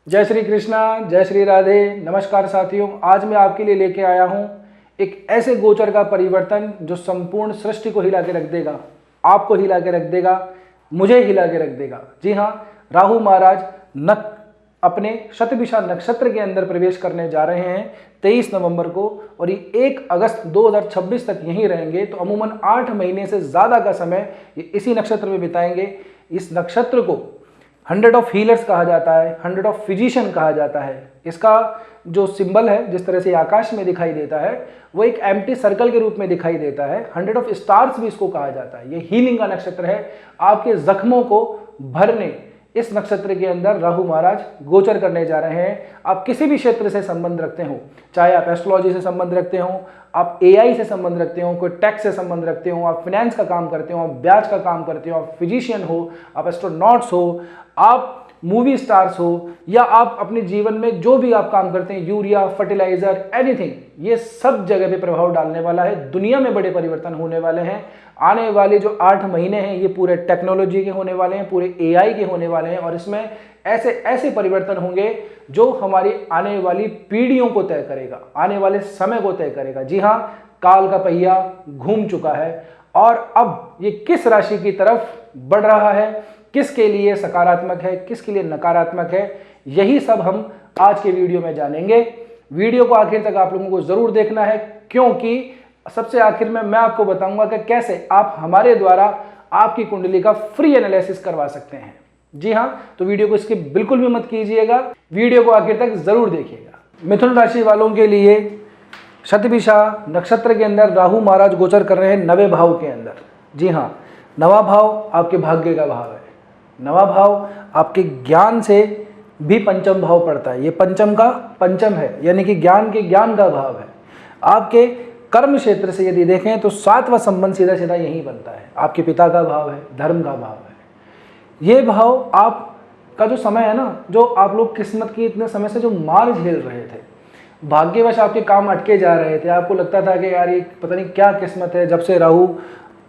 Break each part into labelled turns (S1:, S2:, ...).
S1: जय श्री कृष्णा, जय श्री राधे। नमस्कार साथियों, आज मैं आपके लिए लेके आया हूं एक ऐसे गोचर का परिवर्तन जो संपूर्ण सृष्टि को हिला के रख देगा, आपको हिला के रख देगा, मुझे हिला के रख देगा। जी हां, राहु महाराज अपने शतभिषा नक्षत्र के अंदर प्रवेश करने जा रहे हैं 23 नवंबर को और ये 1 अगस्त 2026 तक यहीं रहेंगे। तो अमूमन 8 महीने से ज़्यादा का समय ये इसी नक्षत्र में बिताएंगे। इस नक्षत्र को 100 ऑफ हीलर्स कहा जाता है, 100 ऑफ फिजिशियन कहा जाता है। इसका जो सिंबल है, जिस तरह से आकाश में दिखाई देता है, वो एक एम्प्टी सर्कल के रूप में दिखाई देता है। 100 ऑफ स्टार्स भी इसको कहा जाता है। ये हीलिंग का नक्षत्र है। आपके जख्मों को भरने इस नक्षत्र के अंदर राहु महाराज गोचर करने जा रहे हैं। आप किसी भी क्षेत्र से संबंध रखते हो, चाहे आप एस्ट्रोलॉजी से संबंध रखते हो, आप एआई से संबंध रखते हो, कोई टैक्स से संबंध रखते हो, आप फाइनेंस का काम करते हो, आप ब्याज का काम करते हो, आप फिजिशियन हो, आप एस्ट्रोनॉट्स हो, आप मूवी स्टार्स हो, या आप अपने जीवन में जो भी आप काम करते हैं, यूरिया, फर्टिलाइजर, एनीथिंग, ये सब जगह पे प्रभाव डालने वाला है। दुनिया में बड़े परिवर्तन होने वाले हैं। आने वाले जो 8 महीने हैं ये पूरे टेक्नोलॉजी के होने वाले हैं, पूरे एआई के होने वाले हैं और इसमें ऐसे ऐसे परिवर्तन होंगे जो हमारी आने वाली पीढ़ियों को तय करेगा, आने वाले समय को तय करेगा। जी हाँ, काल का पहिया घूम चुका है और अब ये किस राशि की तरफ बढ़ रहा है, किसके लिए सकारात्मक है, किसके लिए नकारात्मक है, यही सब हम आज के वीडियो में जानेंगे। वीडियो को आखिर तक आप लोगों को जरूर देखना है, क्योंकि सबसे आखिर में मैं आपको बताऊंगा कि कैसे आप हमारे द्वारा आपकी कुंडली का फ्री एनालिसिस करवा सकते हैं। जी हां, तो वीडियो को स्किप बिल्कुल भी मत कीजिएगा, वीडियो को आखिर तक जरूर देखिएगा। मिथुन राशि वालों के लिए शतभिषा नक्षत्र के अंदर राहु महाराज गोचर कर रहे हैं 9वें भाव के अंदर। जी हां, 9वां भाव आपके भाग्य का भाव है। 9वां भाव आपके ज्ञान से भी पंचम भाव पड़ता है। ये पंचम का पंचम है, यानी कि ज्ञान के ज्ञान का भाव है। आपके कर्म क्षेत्र से यदि देखें तो 7वां संबंध सीधा सीधा यही बनता है। आपके पिता का भाव है, धर्म का भाव है। ये भाव आपका जो समय है ना, जो आप लोग किस्मत की इतने समय से जो मार झेल रहे थे, भाग्यवश आपके काम अटके जा रहे थे, आपको लगता था कि यार ये पता नहीं क्या किस्मत है, जब से राहु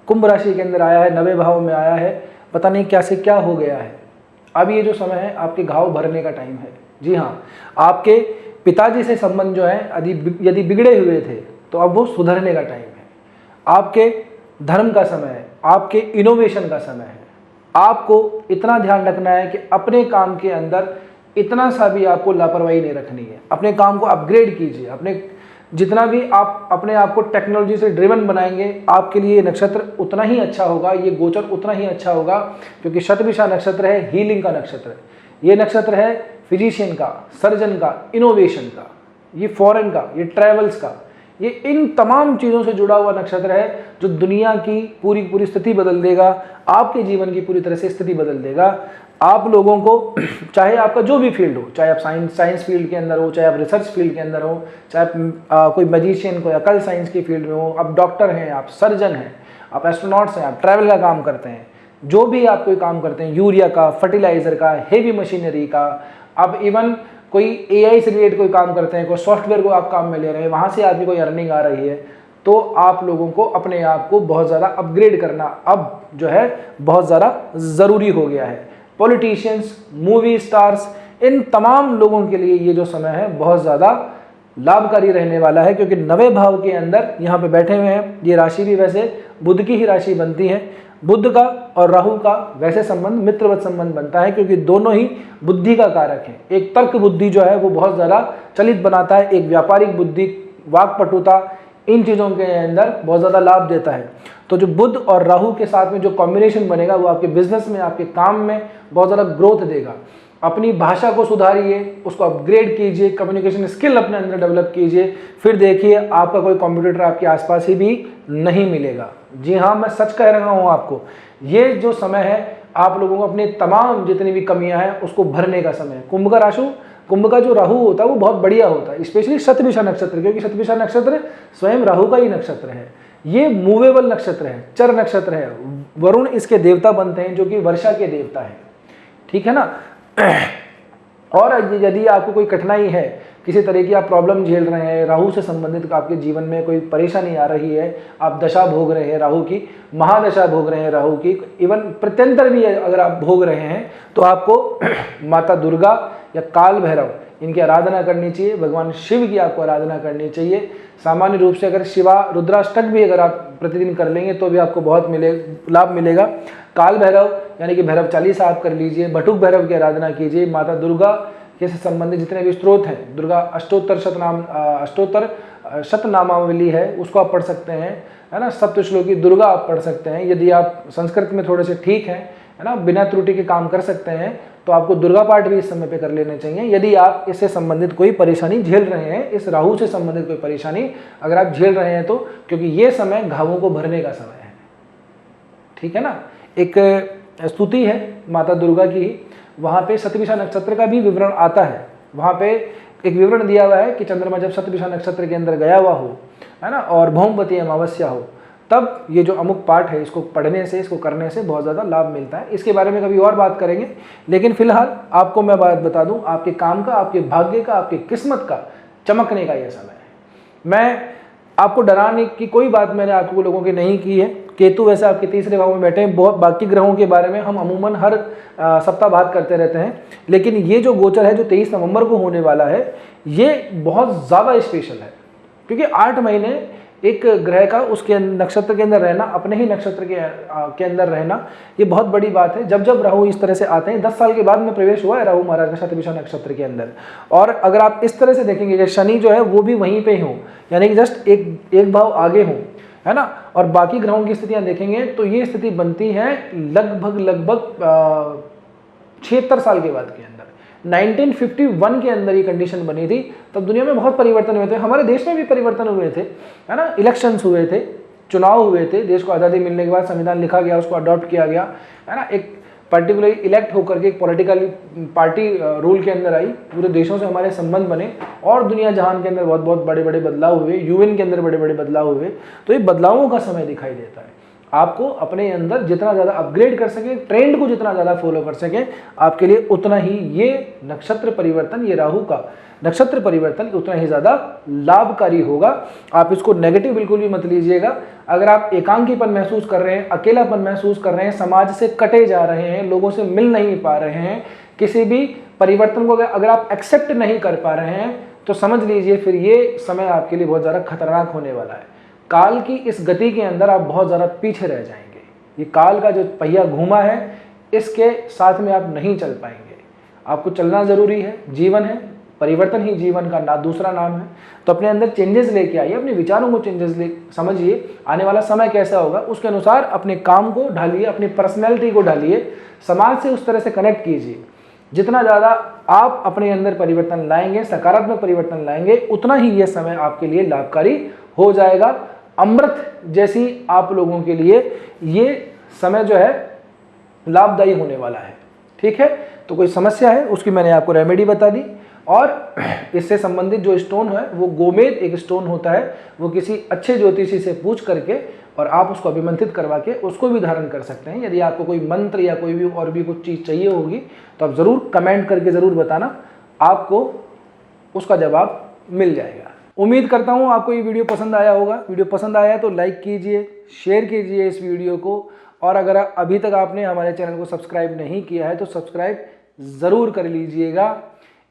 S1: कुंभ राशि के अंदर आया है, 9वें भाव में आया है, पता नहीं क्या से क्या हो गया है। अब ये जो समय है आपके घाव भरने का टाइम है। जी हाँ, आपके पिताजी से संबंध जो है यदि बिगड़े हुए थे तो अब वो सुधरने का टाइम है। आपके धर्म का समय है, आपके इनोवेशन का समय है। आपको इतना ध्यान रखना है कि अपने काम के अंदर इतना सा भी आपको लापरवाही नहीं रखनी है। अपने काम को अपग्रेड कीजिए। अपने जितना भी आप अपने आप को टेक्नोलॉजी से ड्रिवन बनाएंगे, आपके लिए नक्षत्र उतना ही अच्छा होगा, ये गोचर उतना ही अच्छा होगा, क्योंकि शतभिषा नक्षत्र है, हीलिंग का नक्षत्र है। ये नक्षत्र है फिजिशियन का, सर्जन का, इनोवेशन का, ये फॉरेन का, ये ट्रैवल्स का, ये इन तमाम चीज़ों से जुड़ा हुआ नक्षत्र है जो दुनिया की पूरी स्थिति बदल देगा, आपके जीवन की पूरी तरह से स्थिति बदल देगा। आप लोगों को चाहे आपका जो भी फील्ड हो, चाहे आप साइंस फील्ड के अंदर हो, चाहे आप रिसर्च फील्ड के अंदर हो, चाहे आप कोई मैजिशियन को या कल साइंस की फील्ड में हो, आप डॉक्टर हैं, आप सर्जन हैं, आप एस्ट्रोनॉट्स हैं, आप ट्रैवल का काम करते हैं, जो भी आप कोई काम करते हैं, यूरिया का, फर्टिलाइजर का, हेवी मशीनरी का, आप इवन कोई एआई से रिलेटेड कोई काम करते हैं, कोई सॉफ्टवेयर को आप काम में ले रहे हैं, वहाँ से आपकी कोई अर्निंग आ रही है, तो आप लोगों को अपने आप को बहुत ज़्यादा अपग्रेड करना अब जो है बहुत ज़्यादा ज़रूरी हो गया है। पॉलिटिशियंस, मूवी स्टार्स, इन तमाम लोगों के लिए ये जो समय है बहुत ज़्यादा लाभकारी रहने वाला है, क्योंकि 9वें भाव के अंदर यहाँ पे बैठे हुए हैं। ये राशि भी वैसे बुध की ही राशि बनती है। बुध का और राहु का वैसे संबंध मित्रवत संबंध बनता है, क्योंकि दोनों ही बुद्धि का कारक हैं। एक तर्क बुद्धि जो है वो बहुत ज़्यादा चलित बनाता है, एक व्यापारिक बुद्धि, वाक्पटुता, इन चीज़ों के अंदर बहुत ज़्यादा लाभ देता है। तो जो बुध और राहु के साथ में जो कॉम्बिनेशन बनेगा वो आपके बिजनेस में, आपके काम में बहुत ज़्यादा ग्रोथ देगा। अपनी भाषा को सुधारिए, उसको अपग्रेड कीजिए, कम्युनिकेशन स्किल अपने अंदर डेवलप कीजिए, फिर देखिए आपका कोई कॉम्पिटिटर आपके आसपास ही भी नहीं मिलेगा। जी हाँ, मैं सच कह रहा हूँ आपको, ये जो समय है आप लोगों को अपनी तमाम जितनी भी कमियां हैं उसको भरने का समय है। कुंभ का जो राहु होता है वो बहुत बढ़िया होता है, स्पेशली शतभिषा नक्षत्र, क्योंकि शतभिषा नक्षत्र स्वयं राहु का ही नक्षत्र है। ये मूवेबल नक्षत्र है, चर नक्षत्र है। वरुण इसके देवता बनते हैं, जो कि वर्षा के देवता है। ठीक है ना। और यदि आपको कोई कठिनाई है किसी तरह की आप प्रॉब्लम झेल रहे हैं, राहु से संबंधित आपके जीवन में कोई परेशानी आ रही है, आप दशा भोग रहे हैं राहु की, महादशा भोग रहे हैं राहु की, इवन प्रत्यंतर भी अगर आप भोग रहे हैं तो आपको माता दुर्गा या काल भैरव इनकी आराधना करनी चाहिए, भगवान शिव की आपको आराधना करनी चाहिए। सामान्य रूप से अगर शिवा रुद्राष्टक भी अगर आप प्रतिदिन कर लेंगे तो भी आपको बहुत लाभ मिलेगा। काल भैरव यानी कि भैरव चालीसा आप कर लीजिए, बटुक भैरव की आराधना कीजिए, माता दुर्गा के से संबंधित जितने भी स्त्रोत हैं, दुर्गा अष्टोत्तर शतनामावली है उसको आप पढ़ सकते हैं, है ना, सप्तश्लोकी दुर्गा आप पढ़ सकते हैं। यदि आप संस्कृत में थोड़े से ठीक हैं, है ना, बिना त्रुटि के काम कर सकते हैं, तो आपको दुर्गा पाठ भी इस समय पे कर लेने चाहिए। यदि आप इससे संबंधित कोई परेशानी झेल रहे हैं, इस राहु से संबंधित कोई परेशानी अगर आप झेल रहे हैं तो, क्योंकि ये समय घावों को भरने का समय है, ठीक है ना। एक स्तुति है माता दुर्गा की, वहाँ पे शतभिषा नक्षत्र का भी विवरण आता है। वहाँ पे एक विवरण दिया हुआ है कि चंद्रमा जब शतभिषा नक्षत्र के अंदर गया हुआ हो, है ना, और भौमवती अमावस्या हो, तब ये जो अमुक पाठ है इसको पढ़ने से, इसको करने से बहुत ज़्यादा लाभ मिलता है। इसके बारे में कभी और बात करेंगे, लेकिन फिलहाल आपको मैं बात बता दूं, आपके काम का, आपके भाग्य का, आपकी किस्मत का चमकने का यह समय है। मैं आपको डराने की कोई बात मैंने आपको लोगों की नहीं की है। केतु वैसे आपके तीसरे भाव में बैठे हैं, बहुत बाकी ग्रहों के बारे में हम अमूमन हर सप्ताह बात करते रहते हैं, लेकिन ये जो गोचर है जो 23 नवंबर को होने वाला है, ये बहुत ज़्यादा स्पेशल है, क्योंकि 8 महीने एक ग्रह का उसके नक्षत्र के अंदर रहना, अपने ही नक्षत्र के अंदर रहना, ये बहुत बड़ी बात है। जब जब राहु इस तरह से आते हैं, 10 साल के बाद में प्रवेश हुआ है राहु महाराज का शतभिषा नक्षत्र के अंदर, और अगर आप इस तरह से देखेंगे कि शनि जो है वो भी वहीं पे हो, यानी कि जस्ट एक भाव आगे हो, है ना, और बाकी ग्रहों की स्थितियां देखेंगे तो ये स्थिति बनती है लगभग 76 साल के बाद के अंदर। 1951 के अंदर ये कंडीशन बनी थी, तब दुनिया में बहुत परिवर्तन हुए थे, हमारे देश में भी परिवर्तन हुए थे, है ना, इलेक्शंस हुए थे, चुनाव हुए थे, देश को आज़ादी मिलने के बाद संविधान लिखा गया, उसको अडॉप्ट किया गया, है ना, एक पर्टिकुलरली इलेक्ट होकर के एक पॉलिटिकल पार्टी रूल के अंदर आई, पूरे देशों से हमारे संबंध बने, और दुनिया जहान के अंदर बहुत बहुत बड़े बड़े बदलाव हुए, यूएन के अंदर बड़े बड़े बदलाव हुए। तो ये बदलावों का समय दिखाई देता है। आपको अपने अंदर जितना ज़्यादा अपग्रेड कर सके, ट्रेंड को जितना ज़्यादा फॉलो कर सके, आपके लिए उतना ही ये नक्षत्र परिवर्तन, ये राहु का नक्षत्र परिवर्तन उतना ही ज़्यादा लाभकारी होगा। आप इसको नेगेटिव बिल्कुल भी मत लीजिएगा। अगर आप एकांकीपन महसूस कर रहे हैं, अकेलापन महसूस कर रहे हैं, समाज से कटे जा रहे हैं, लोगों से मिल नहीं पा रहे हैं, किसी भी परिवर्तन को अगर आप एक्सेप्ट नहीं कर पा रहे हैं, तो समझ लीजिए फिर ये समय आपके लिए बहुत ज़्यादा खतरनाक होने वाला है। काल की इस गति के अंदर आप बहुत ज़्यादा पीछे रह जाएंगे। ये काल का जो पहिया घूमा है, इसके साथ में आप नहीं चल पाएंगे। आपको चलना ज़रूरी है, जीवन है, परिवर्तन ही जीवन का दूसरा नाम है। तो अपने अंदर चेंजेस लेके आइए, अपने विचारों को चेंजेस ले समझिए, आने वाला समय कैसा होगा उसके अनुसार अपने काम को ढालिए, अपनी पर्सनैलिटी को ढालिए, समाज से उस तरह से कनेक्ट कीजिए। जितना ज़्यादा आप अपने अंदर परिवर्तन लाएंगे, सकारात्मक परिवर्तन लाएंगे, उतना ही ये समय आपके लिए लाभकारी हो जाएगा। अमृत जैसी आप लोगों के लिए ये समय जो है लाभदायी होने वाला है। ठीक है, तो कोई समस्या है उसकी मैंने आपको रेमेडी बता दी। और इससे संबंधित जो स्टोन है वो गोमेद एक स्टोन होता है, वो किसी अच्छे ज्योतिषी से पूछ करके और आप उसको अभिमंत्रित करवा के उसको भी धारण कर सकते हैं। यदि आपको कोई मंत्र या कोई भी और भी कुछ चीज़ चाहिए होगी तो आप ज़रूर कमेंट करके ज़रूर बताना, आपको उसका जवाब मिल जाएगा। उम्मीद करता हूँ आपको ये वीडियो पसंद आया होगा। वीडियो पसंद आया तो लाइक कीजिए, शेयर कीजिए इस वीडियो को, और अगर अभी तक आपने हमारे चैनल को सब्सक्राइब नहीं किया है तो सब्सक्राइब ज़रूर कर लीजिएगा।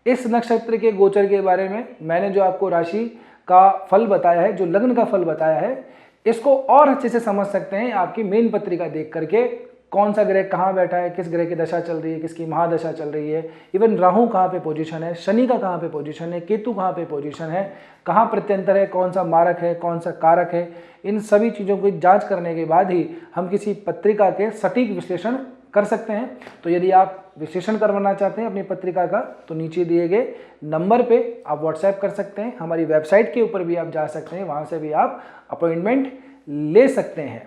S1: इस नक्षत्र के गोचर के बारे में मैंने जो आपको राशि का फल बताया है, जो लग्न का फल बताया है, इसको और अच्छे से समझ सकते हैं आपकी मेन पत्रिका देख करके। कौन सा ग्रह कहाँ बैठा है, किस ग्रह की दशा चल रही है, किसकी महादशा चल रही है, इवन राहु कहाँ पे पोजीशन है, शनि का कहाँ पे पोजीशन है, केतु कहाँ पे पोजीशन है, कहाँ प्रत्यंतर है, कौन सा मारक है, कौन सा कारक है, इन सभी चीज़ों की जांच करने के बाद ही हम किसी पत्रिका के सटीक विश्लेषण कर सकते हैं। तो यदि आप विश्लेषण करवाना चाहते हैं अपनी पत्रिका का तो नीचे दिए गए नंबर पे आप व्हाट्सएप कर सकते हैं। हमारी वेबसाइट के ऊपर भी आप जा सकते हैं, वहाँ से भी आप अपॉइंटमेंट ले सकते हैं।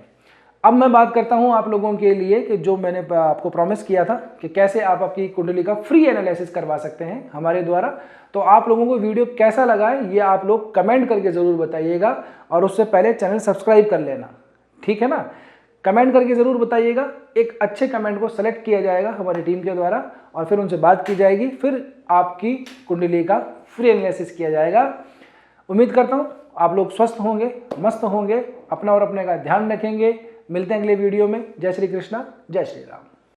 S1: अब मैं बात करता हूं आप लोगों के लिए कि जो मैंने आपको प्रॉमिस किया था कि कैसे आप आपकी कुंडली का फ्री एनालिसिस करवा सकते हैं हमारे द्वारा। तो आप लोगों को वीडियो कैसा लगा है ये आप लोग कमेंट करके ज़रूर बताइएगा, और उससे पहले चैनल सब्सक्राइब कर लेना, ठीक है ना। कमेंट करके ज़रूर बताइएगा। एक अच्छे कमेंट को सेलेक्ट किया जाएगा हमारी टीम के द्वारा और फिर उनसे बात की जाएगी, फिर आपकी कुंडली का फ्री एनालिसिस किया जाएगा। उम्मीद करता हूँ आप लोग स्वस्थ होंगे, मस्त होंगे, अपना और अपने का ध्यान रखेंगे। मिलते हैं अगले वीडियो में। जय श्री कृष्णा, जय श्री राम।